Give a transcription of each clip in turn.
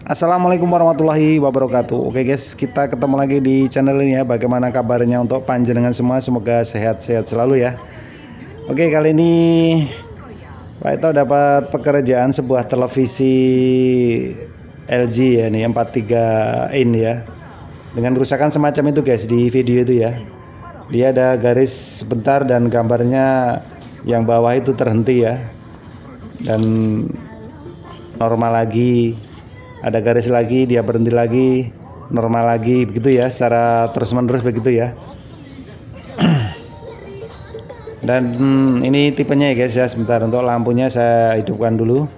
Assalamualaikum warahmatullahi wabarakatuh. Oke guys, kita ketemu lagi di channel ini ya. Bagaimana kabarnya untuk panjenengan semua? Semoga sehat-sehat selalu ya. Oke, kali ini Pak Ito dapat pekerjaan sebuah televisi LG ya, nih 43 in ya. Dengan kerusakan semacam itu guys di video itu ya. Dia ada garis sebentar dan gambarnya yang bawah itu terhenti ya. Dan normal lagi, ada garis lagi, dia berhenti lagi, normal lagi, begitu ya, secara terus-menerus begitu ya. Dan ini tipenya ya guys ya. Sebentar, untuk lampunya saya hidupkan dulu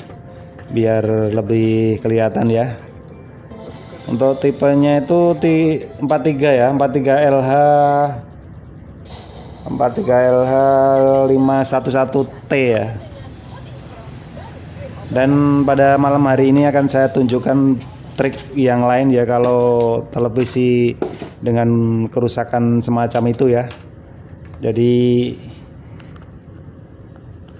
biar lebih kelihatan ya. Untuk tipenya itu 43 ya, 43LH 511T ya. Dan pada malam hari ini akan saya tunjukkan trik yang lain ya kalau televisi dengan kerusakan semacam itu ya. Jadi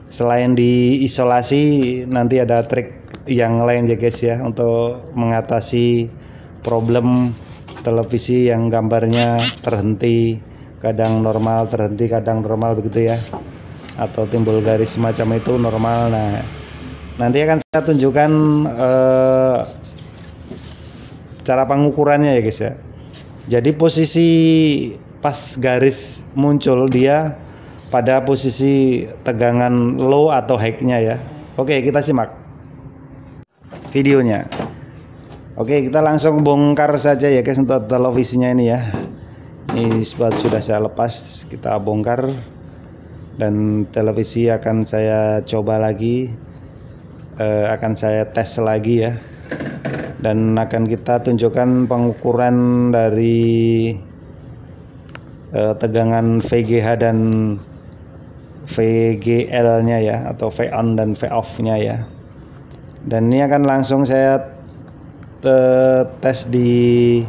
selain diisolasi, nanti ada trik yang lain ya guys ya, untuk mengatasi problem televisi yang gambarnya terhenti, kadang normal, terhenti, kadang normal begitu ya, atau timbul garis semacam itu normal. Nah, nanti akan saya tunjukkan cara pengukurannya ya guys ya. Jadi posisi pas garis muncul dia pada posisi tegangan low atau high-nya ya. Oke, kita simak videonya. Oke, kita langsung bongkar saja ya guys untuk televisinya ini ya. Ini sudah saya lepas, kita bongkar dan televisi akan saya coba lagi. Akan saya tes lagi ya, dan akan kita tunjukkan pengukuran dari tegangan VGH dan VGL nya ya, atau V on dan V off nya ya. Dan ini akan langsung saya tes di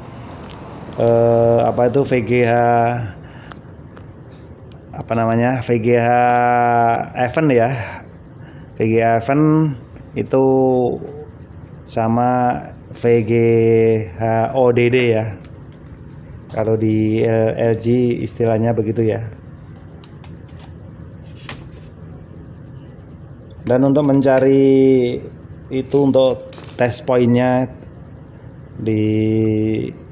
VGH VGH event ya. VGH event itu sama VGH ODD ya, kalau di LG istilahnya begitu ya. Dan untuk mencari itu, untuk tes poinnya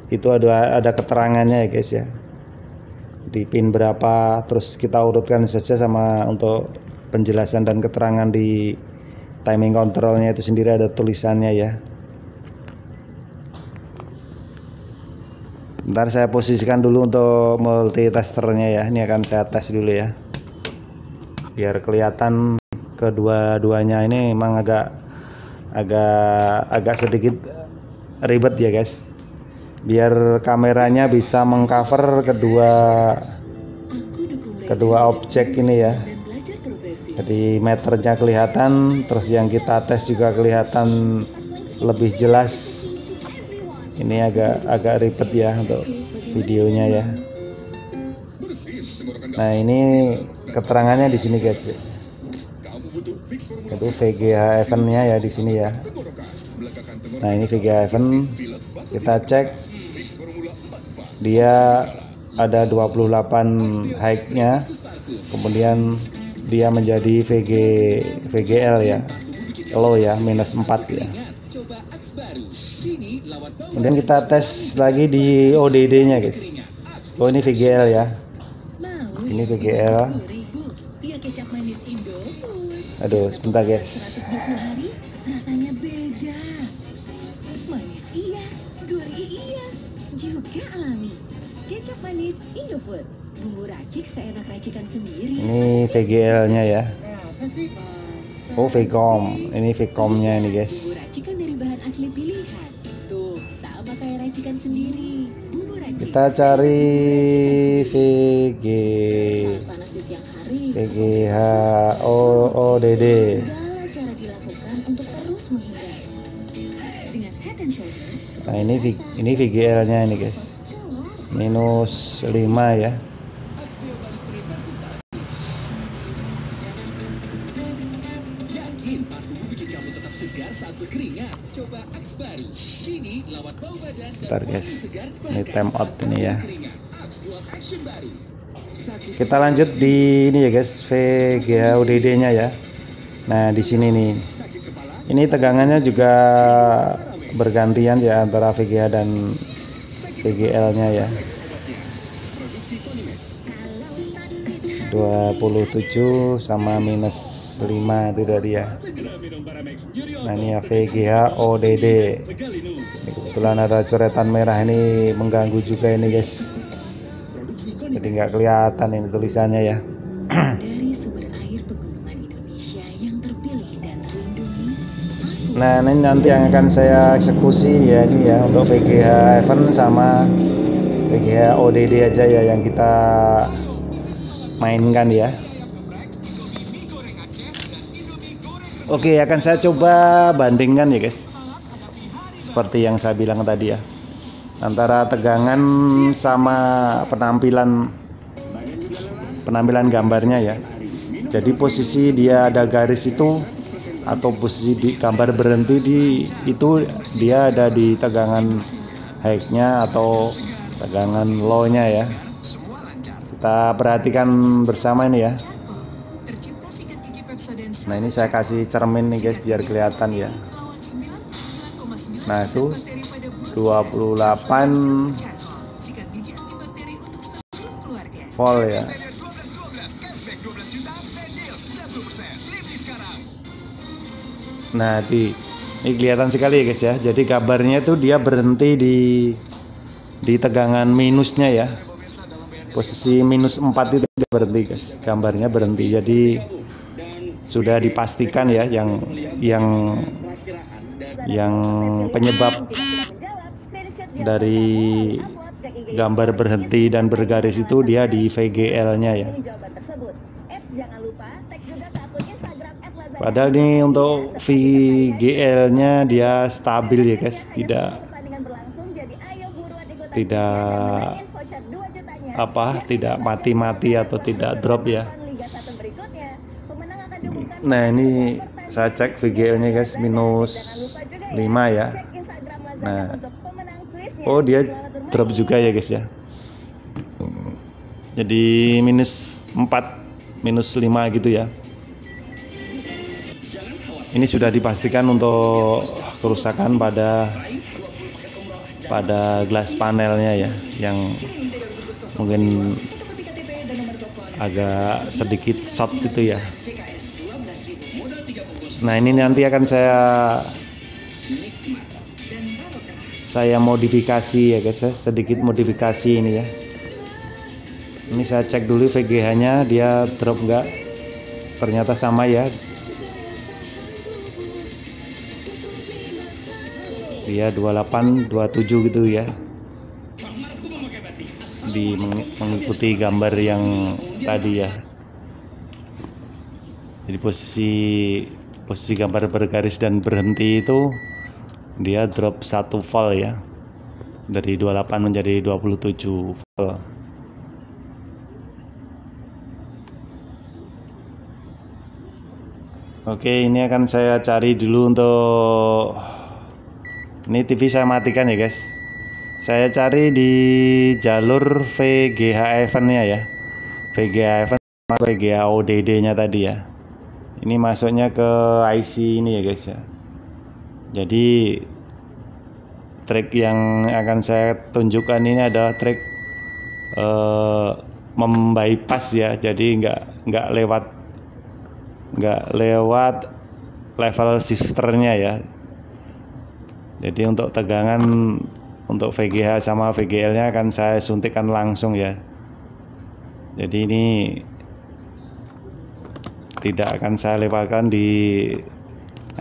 itu ada keterangannya ya guys ya, di pin berapa, terus kita urutkan saja sama untuk penjelasan dan keterangan di timing controlnya itu sendiri, ada tulisannya ya. Bentar, saya posisikan dulu untuk multitesternya ya. Ini akan saya tes dulu ya, biar kelihatan kedua-duanya. Ini memang agak sedikit ribet ya guys, biar kameranya bisa mengcover kedua objek ini ya. Jadi meternya kelihatan, terus yang kita tes juga kelihatan lebih jelas. Ini agak ribet ya untuk videonya ya. Nah, ini keterangannya di sini guys. Itu VGH eventnya ya di sini ya. Nah, ini VGH event, kita cek dia ada 28 high-nya, kemudian dia menjadi VGL ya, low ya, -4 ya. Kemudian kita tes lagi di ODD nya guys. Oh, ini VGL ya, sini VGL. Aduh, sebentar guys. Rasanya beda. Manis iya, gurih iya, juga alami. Kecap manis Indofood. Bumbu racik seenak racikan sendiri. Ini VGL-nya ya. Oh, Vcom. Ini Vcom-nya ini guys. Bumbu racikan dari bahan asli pilihan. Tuh, sama kayak racikan sendiri. Bumbu racik. Kita cari VGH ODD. Segala cara dilakukan untuk terus menghindari. Dengan Head and Shoulders. Nah, ini VGL-nya ini guys. -5 ya. Yakin parfum bikin kamu tetap segar saat berkeringat? Coba Bentar guys, ini time out ini ya. Kita lanjut di ini ya guys, VGA ODD nya ya. Nah di sini nih, ini tegangannya juga bergantian ya antara VGA dan VGL nya ya. 27 sama -5 itu tadi ya. Nah ini ya VGA ODD. Ini kebetulan ada coretan merah ini mengganggu juga ini guys. Jadi nggak kelihatan ini tulisannya ya. Dari sumber air pegunungan Indonesia yang terpilih dan terlindungi. Nah ini nanti yang akan saya eksekusi ya ini ya untuk VGA Event sama VGA ODD aja ya yang kita mainkan ya. Oke, akan saya coba bandingkan ya guys. Seperti yang saya bilang tadi ya, antara tegangan sama penampilan gambarnya ya. Jadi posisi dia ada garis itu atau posisi di gambar berhenti itu dia ada di tegangan high-nya atau tegangan low-nya ya. Kita perhatikan bersama ini ya. Nah ini saya kasih cermin nih guys biar kelihatan ya. Nah itu 28 volt ya. Nah ini kelihatan sekali ya guys ya. Jadi kabarnya tuh dia berhenti di tegangan minusnya ya. Posisi -4 itu dia berhenti guys. Gambarnya berhenti. Jadi sudah dipastikan ya yang penyebab dari gambar berhenti dan bergaris itu dia di VGL-nya ya. Padahal ini untuk VGL-nya dia stabil ya guys, tidak mati-mati atau tidak drop ya. Nah ini saya cek VGL nya guys -5 ya. Nah oh dia drop juga ya guys ya. Jadi -4 -5 gitu ya. Ini sudah dipastikan untuk kerusakan pada gelas panelnya ya, yang mungkin agak sedikit short gitu ya. Nah ini nanti akan saya modifikasi ya guys ya, sedikit modifikasi ini ya. Ini saya cek dulu VGH nya dia drop enggak, ternyata sama ya, dia 28 27 gitu ya, mengikuti gambar yang tadi ya. Jadi posisi gambar bergaris dan berhenti itu dia drop 1 volt ya, dari 28 menjadi 27 volt. Oke, ini akan saya cari dulu untuk ini TV saya matikan ya guys. Saya cari di jalur VGA event nya ya, VGA event sama VGA ODD nya tadi ya. Ini masuknya ke IC ini ya guys ya. Jadi track yang akan saya tunjukkan ini adalah track membypass ya. Jadi nggak lewat level shifternya ya. Jadi untuk tegangan untuk VGH sama VGL nya akan saya suntikkan langsung ya. Jadi ini tidak akan saya lewatkan di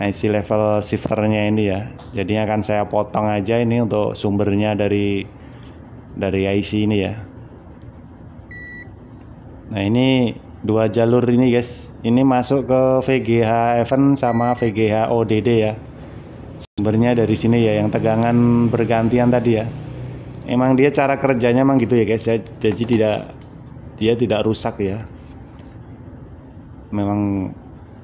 IC level shifternya ini ya. Jadi akan saya potong aja ini untuk sumbernya dari IC ini ya. Nah ini dua jalur ini guys, ini masuk ke VGH event sama VGH ODD ya. Sumbernya dari sini ya, yang tegangan bergantian tadi ya. Emang dia cara kerjanya emang gitu ya guys ya. Jadi dia tidak rusak ya. Memang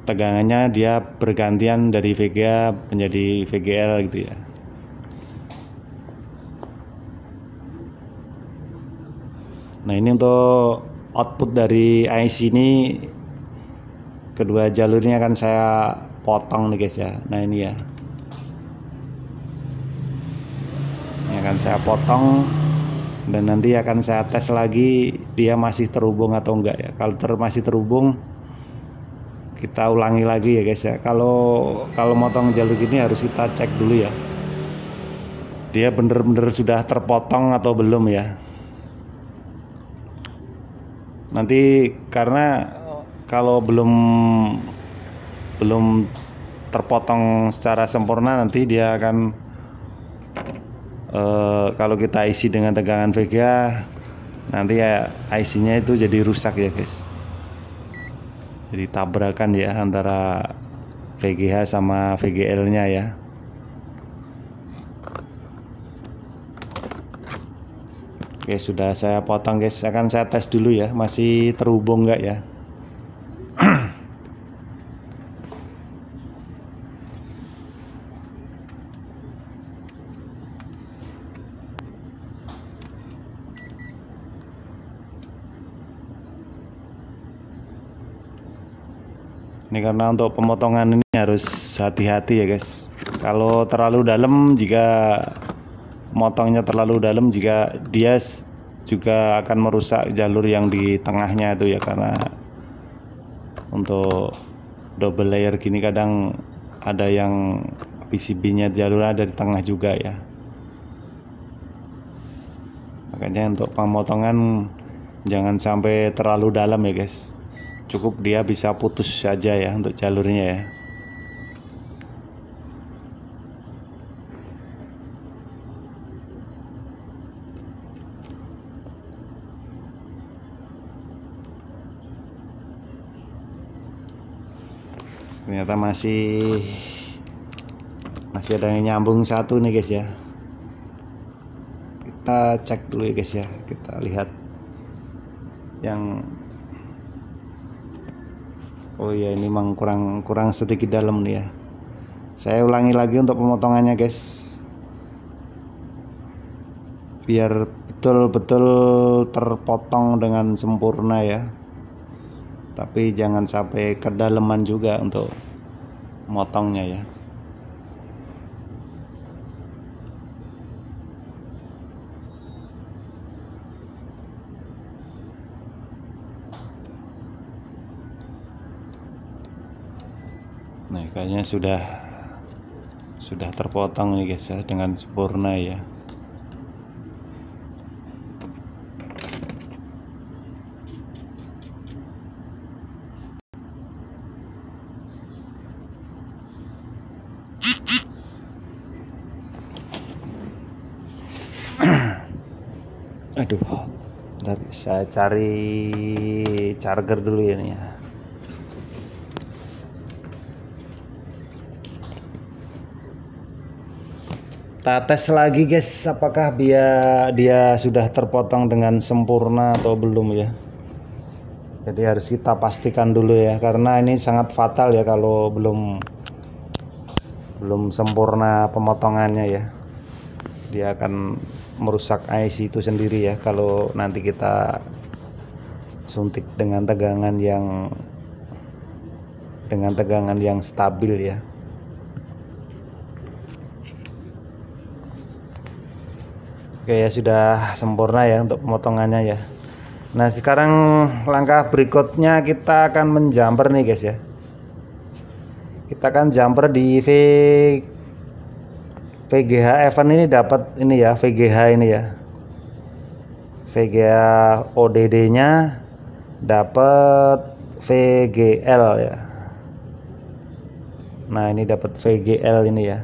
tegangannya dia bergantian dari VGA menjadi VGL gitu ya. Nah, ini untuk output dari IC ini, kedua jalurnya akan saya potong nih guys ya. Nah, ini ya, ini akan saya potong dan nanti akan saya tes lagi dia masih terhubung atau enggak ya. Kalau masih terhubung, kita ulangi lagi ya guys ya. Kalau motong jalur gini harus kita cek dulu ya, dia bener-bener sudah terpotong atau belum ya. Nanti karena kalau belum terpotong secara sempurna, nanti dia akan kalau kita isi dengan tegangan VGA, nanti ya IC-nya itu jadi rusak ya guys. Jadi tabrakan ya antara VGA sama VGL-nya ya. Oke, sudah saya potong guys. Akan saya tes dulu ya, masih terhubung enggak ya. Ini karena untuk pemotongan ini harus hati-hati ya guys. Kalau terlalu dalam, jika motongnya terlalu dalam, jika dia juga akan merusak jalur yang di tengahnya itu ya, karena untuk double layer gini kadang ada yang PCB-nya jalur ada di tengah juga ya. Makanya untuk pemotongan jangan sampai terlalu dalam ya guys. Cukup dia bisa putus saja ya untuk jalurnya ya. Ternyata masih ada yang nyambung satu nih guys ya. Kita cek dulu ya guys ya. Kita lihat yang, oh ya, ini memang kurang sedikit dalam nih ya. Saya ulangi lagi untuk pemotongannya guys, biar betul-betul terpotong dengan sempurna ya. Tapi jangan sampai kedalaman juga untuk motongnya ya. Nah, kayaknya sudah terpotong nih guys ya, dengan sempurna ya. Aduh, bentar, saya cari charger dulu ya nih ya. Kita tes lagi guys, apakah dia sudah terpotong dengan sempurna atau belum ya. Jadi harus kita pastikan dulu ya, karena ini sangat fatal ya kalau belum sempurna pemotongannya ya. Dia akan merusak IC itu sendiri ya, kalau nanti kita suntik dengan tegangan yang stabil ya. Oke ya, sudah sempurna ya untuk pemotongannya ya. Nah, sekarang langkah berikutnya kita akan menjumper nih guys ya. Kita akan jumper di VGH event ini, dapat ini ya, VGH ini ya. VGA ODD nya dapat VGL ya. Nah, ini dapat VGL ini ya.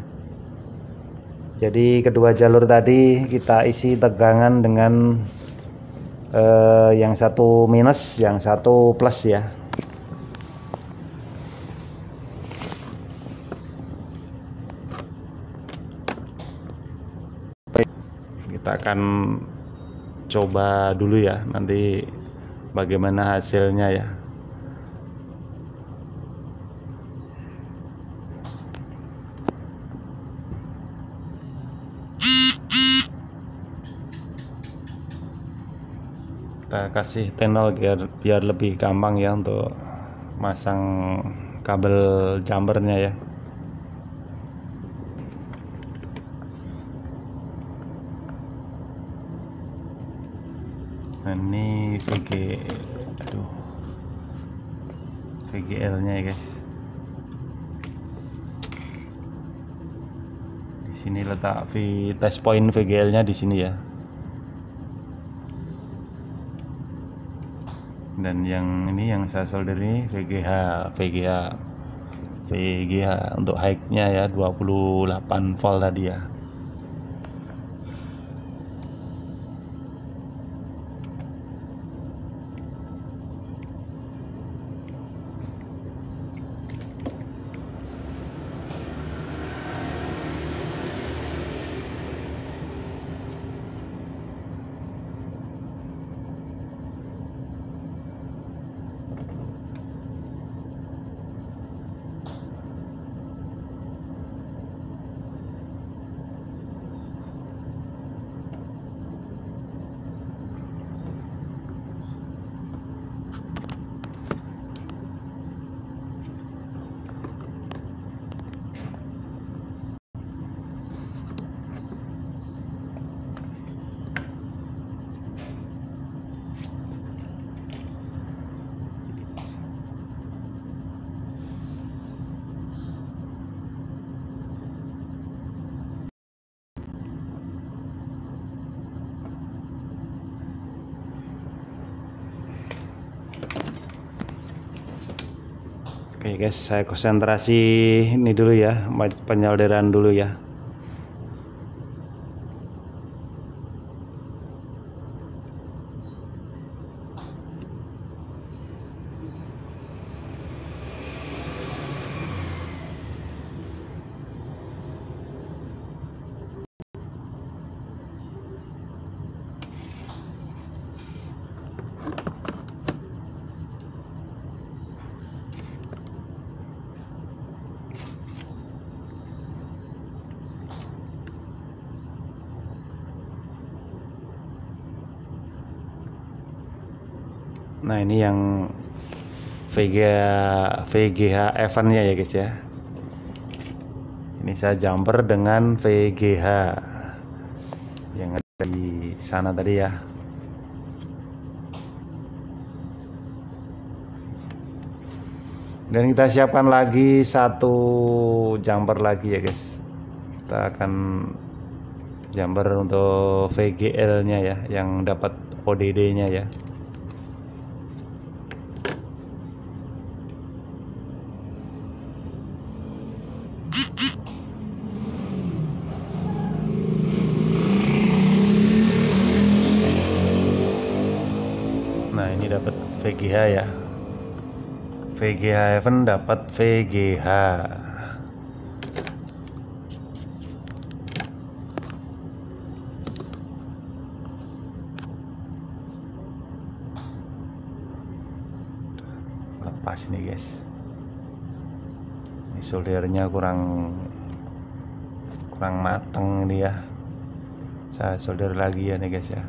Jadi kedua jalur tadi kita isi tegangan dengan yang satu minus, yang satu plus ya. Kita akan coba dulu ya, nanti bagaimana hasilnya ya. Kita kasih tenol biar lebih gampang ya untuk masang kabel jumpernya ya. Nah, ini VGL nya ya guys. Di sini letak test point VGL nya di sini ya. Dan yang ini yang saya solder ini VGH untuk high-nya ya 28 volt tadi ya. Oke guys, saya konsentrasi ini dulu ya, penyolderan dulu ya. Nah, ini yang VGH eventnya ya guys ya. Ini saya jumper dengan VGH yang ada di sana tadi ya. Dan kita siapkan lagi satu jumper lagi ya guys. Kita akan jumper untuk VGL nya ya, yang dapat ODD nya ya. Nah, ini dapat VGH ya. VGH event dapat VGH. Lepas ini guys. Ini soldernya kurang matang ini ya. Saya solder lagi ya nih guys ya.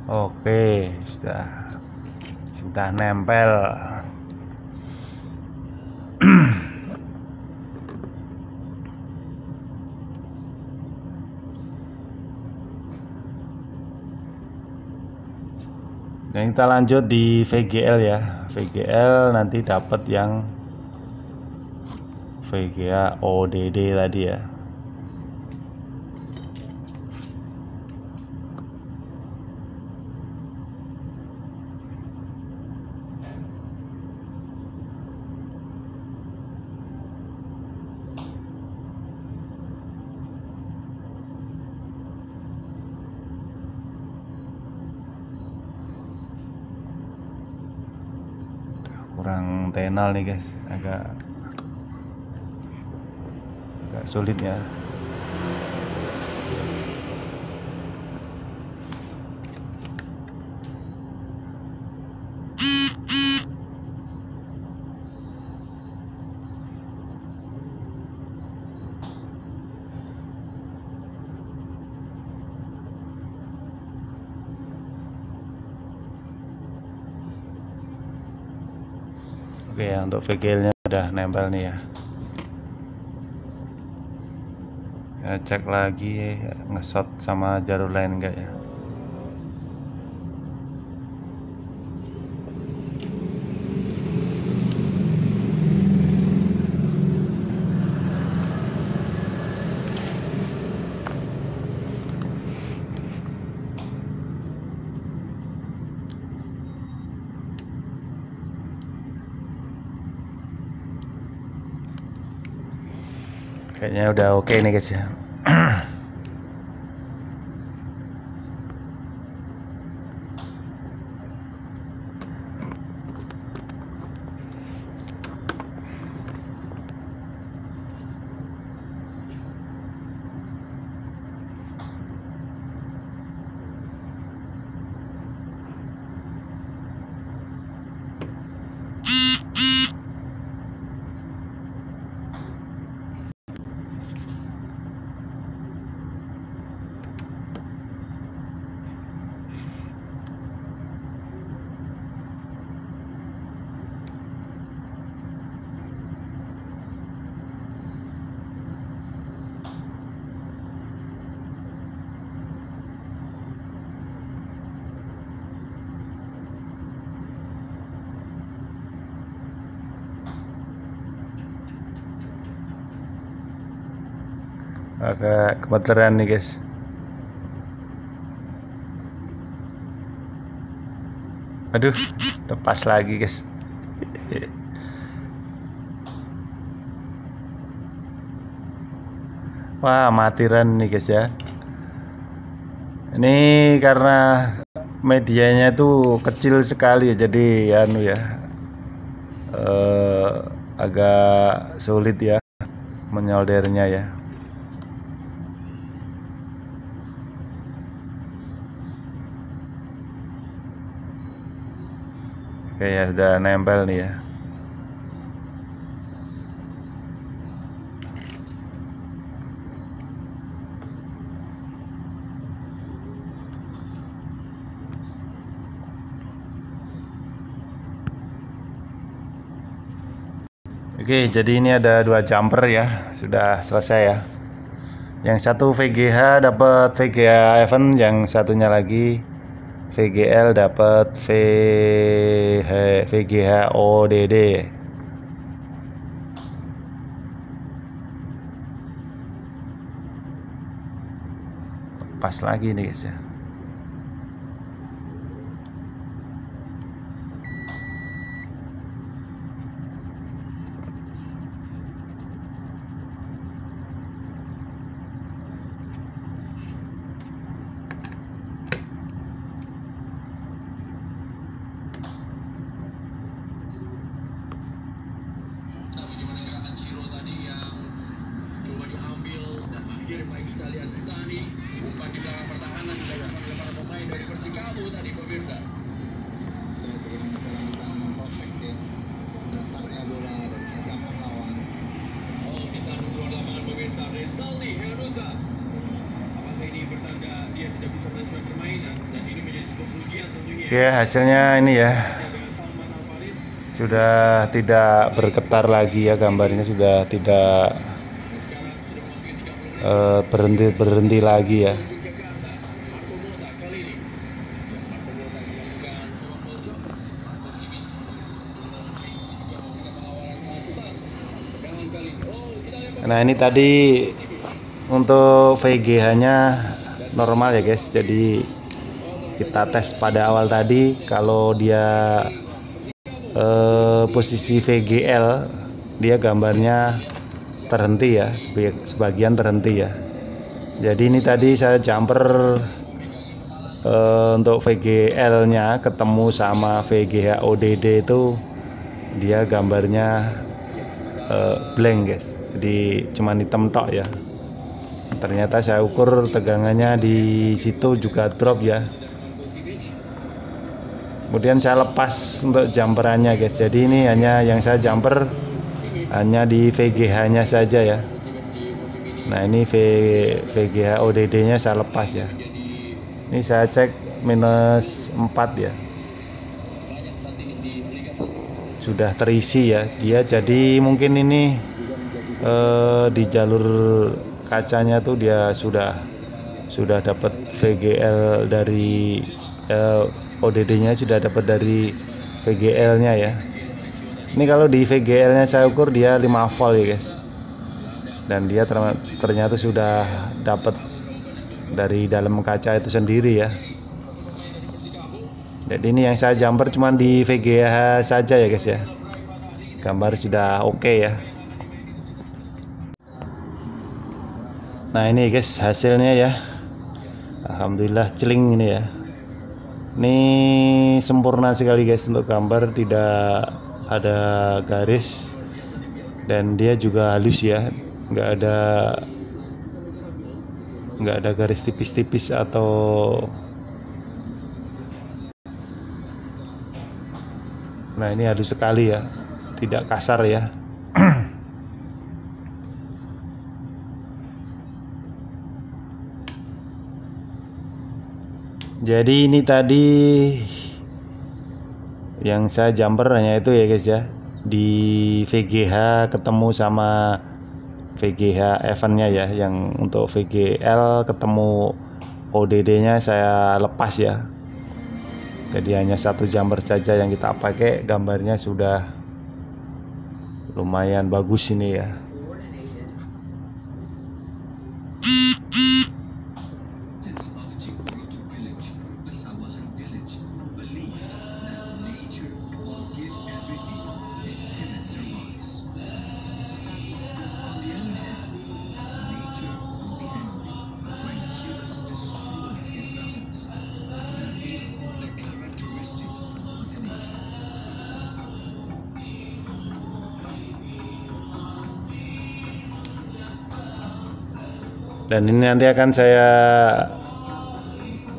Oke, sudah nempel. Dan kita lanjut di VGL ya. VGL nanti dapat yang VGA ODD tadi ya. Kurang tenal nih guys, agak sulit ya. Oke ya, untuk VGL nya udah nempel nih ya. Ya, cek lagi ngesot sama jalur lain enggak ya. Kayaknya udah oke nih guys ya. Agak kebetulan nih guys. Aduh, tepas lagi guys. Wah, amatiran nih guys ya. Ini karena medianya tuh kecil sekali ya, jadi anu ya, agak sulit ya menyoldernya ya. Oke ya, udah nempel nih ya. Oke, jadi ini ada 2 jumper ya, sudah selesai ya. Yang satu VGH dapat VGA event, yang satunya lagi VGL dapat VGH ODD. Pas lagi nih guys ya. Sekalian Tani umpan di belakang pertahanan dilakukan oleh para pemain dari Persikabo tadi pemirsa. Datarnya bola dari sedangkan lawan. Oh, kita nunggu lapangan pemirsa. Rizaldi Herusa. Apakah ini bertanda dia tidak bisa melanjutkan permainan dan ini menjadi sebuah kerugian tentunya. Oke, hasilnya ini ya. Sudah tidak bergetar lagi ya, gambarnya sudah tidak berhenti lagi ya. Nah, ini tadi untuk VGH nya normal ya guys, jadi kita tes pada awal tadi kalau dia posisi VGL dia gambarnya terhenti ya, sebagian terhenti ya. Jadi ini tadi saya jumper untuk VGL nya ketemu sama VGH ODD itu dia gambarnya blank guys, jadi cuma hitam tok ya. Ternyata saya ukur tegangannya di situ juga drop ya. Kemudian saya lepas untuk jumperannya guys, jadi ini hanya yang saya jumper hanya di VGH nya saja ya. Nah, ini VGH ODD nya saya lepas ya. Ini saya cek -4 ya, sudah terisi ya dia, jadi mungkin ini di jalur kacanya tuh dia sudah dapat VGL dari ODD-nya sudah dapat dari VGL-nya ya. Ini kalau di VGL-nya saya ukur dia 5 volt ya guys, dan dia ternyata sudah dapat dari dalam kaca itu sendiri ya. Jadi ini yang saya jumper cuman di VGA saja ya guys ya. Gambar sudah oke ya. Nah ini guys hasilnya ya. Alhamdulillah celing ini ya. Ini sempurna sekali guys untuk gambar, tidak ada garis dan dia juga halus ya. Nggak ada garis tipis-tipis atau. Nah ini halus sekali ya, tidak kasar ya. Jadi ini tadi yang saya jumper hanya itu ya guys ya. Di VGH ketemu sama VGH eventnya ya. Yang untuk VGL ketemu ODD-nya saya lepas ya. Jadi hanya satu jumper saja yang kita pakai, gambarnya sudah lumayan bagus ini ya. Dan ini nanti akan saya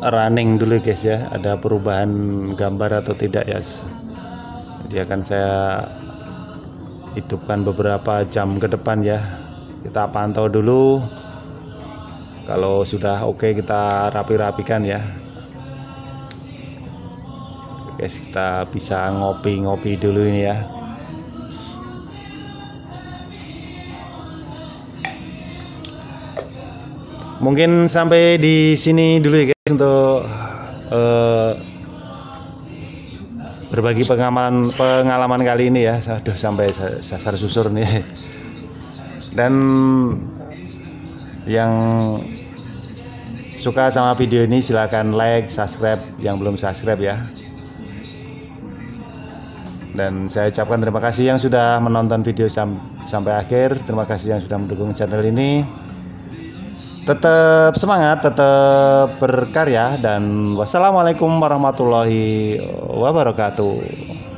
running dulu guys ya, ada perubahan gambar atau tidak ya. Jadi akan saya hidupkan beberapa jam ke depan ya. Kita pantau dulu. Kalau sudah oke kita rapi-rapikan ya. Guys, kita bisa ngopi-ngopi dulu ini ya. Mungkin sampai di sini dulu ya guys untuk berbagi pengalaman kali ini ya. Aduh sampai sasar susur nih. Dan yang suka sama video ini silahkan like, subscribe yang belum subscribe ya. Dan saya ucapkan terima kasih yang sudah menonton video sampai akhir. Terima kasih yang sudah mendukung channel ini. Tetap semangat, tetap berkarya, dan wassalamualaikum warahmatullahi wabarakatuh.